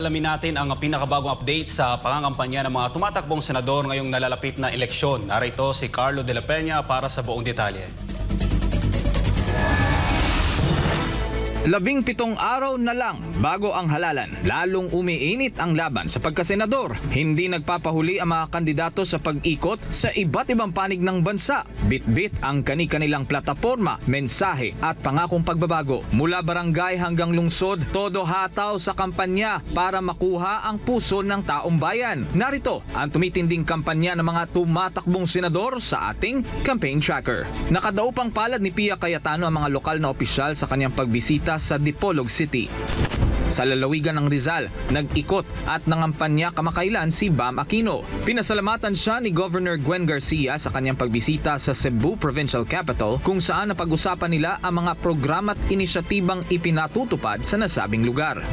alamin natin ang pinakabagong update sa pangangampanya ng mga tumatakbong senador ngayong nalalapit na eleksyon. Narito si Carlo de la Peña para sa buong detalye. 17 araw na lang bago ang halalan, lalong umiinit ang laban sa pagkasenador. Hindi nagpapahuli ang mga kandidato sa pag-ikot sa iba't ibang panig ng bansa. Bit-bit ang kani-kanilang plataporma, mensahe at pangakong pagbabago. Mula barangay hanggang lungsod, todo hataw sa kampanya para makuha ang puso ng taong bayan. Narito ang tumitinding kampanya ng mga tumatakbong senador sa ating campaign tracker. Nakadaupang palad ni Pia Cayetano ang mga lokal na opisyal sa kanyang pagbisita sa Dipolog City. Sa lalawigan ng Rizal, nag-ikot at nangampanya kamakailan si Bam Aquino. Pinasalamatan siya ni Governor Gwen Garcia sa kanyang pagbisita sa Cebu Provincial Capital kung saan napag-usapan nila ang mga programa at inisyatibang ipinatutupad sa nasabing lugar.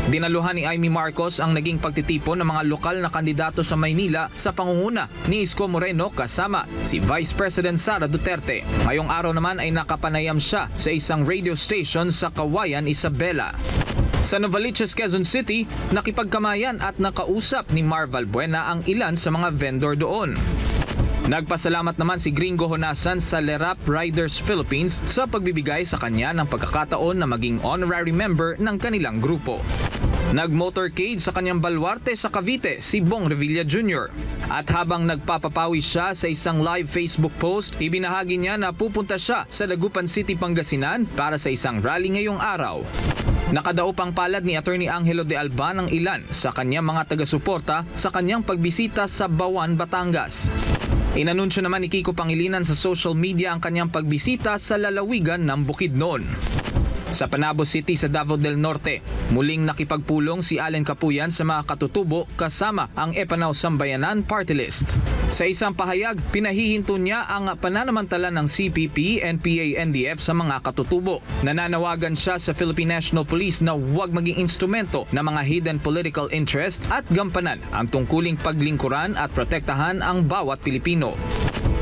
Dinaluhan ni Amy Marcos ang naging pagtitipon ng mga lokal na kandidato sa Maynila sa pangunguna ni Isko Moreno kasama si Vice President Sara Duterte. Ngayong araw naman ay nakapanayam siya sa isang radio station sa Kawayan, Isabela. Sa Novaliches, Quezon City, nakipagkamayan at nakausap ni Marval Buena ang ilan sa mga vendor doon. Nagpasalamat naman si Gringo Honasan sa Lerap Riders Philippines sa pagbibigay sa kanya ng pagkakataon na maging honorary member ng kanilang grupo. Nag-motorcade sa kanyang baluarte sa Cavite si Bong Revilla Jr. At habang nagpapapawi siya sa isang live Facebook post, ibinahagi niya na pupunta siya sa Dagupan City, Pangasinan para sa isang rally ngayong araw. Nakadaupang palad ni Attorney Angelo de Alban ang ilan sa kanyang mga taga-suporta sa kanyang pagbisita sa Bawan, Batangas. Inanunsyo naman ni Kiko Pangilinan sa social media ang kanyang pagbisita sa lalawigan ng Bukidnon. Sa Panabo City sa Davao del Norte, muling nakipagpulong si Allen Capuyan sa mga katutubo kasama ang Epanao Sambayanan Party List. Sa isang pahayag, pinahihinto niya ang pananamantala ng CPP, NPA, NDF sa mga katutubo. Nananawagan siya sa Philippine National Police na huwag maging instrumento ng mga hidden political interest at gampanan ang tungkuling paglingkuran at protektahan ang bawat Pilipino.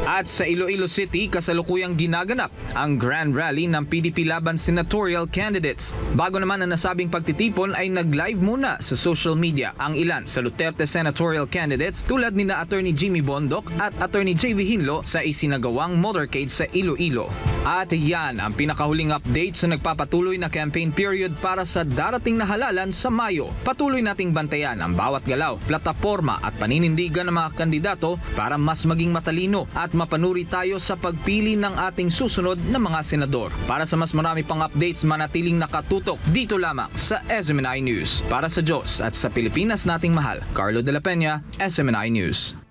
At sa Iloilo City, kasalukuyang ginaganap ang Grand Rally ng PDP laban senatorial candidates. Bago naman ang nasabing pagtitipon ay nag-live muna sa social media ang ilan sa Duterte senatorial candidates tulad ni na Attorney Jimmy Bondoc at Attorney JV Hinlo sa isinagawang motorcade sa Iloilo. At yan ang pinakahuling update sa nagpapatuloy na campaign period para sa darating na halalan sa Mayo. Patuloy nating bantayan ang bawat galaw, plataporma at paninindigan ng mga kandidato para mas maging matalino at mapanuri tayo sa pagpili ng ating susunod na mga senador. Para sa mas marami pang updates, manatiling nakatutok dito lamang sa SMNI News. Para sa Diyos at sa Pilipinas nating mahal, Carlo de la Peña, SMNI News.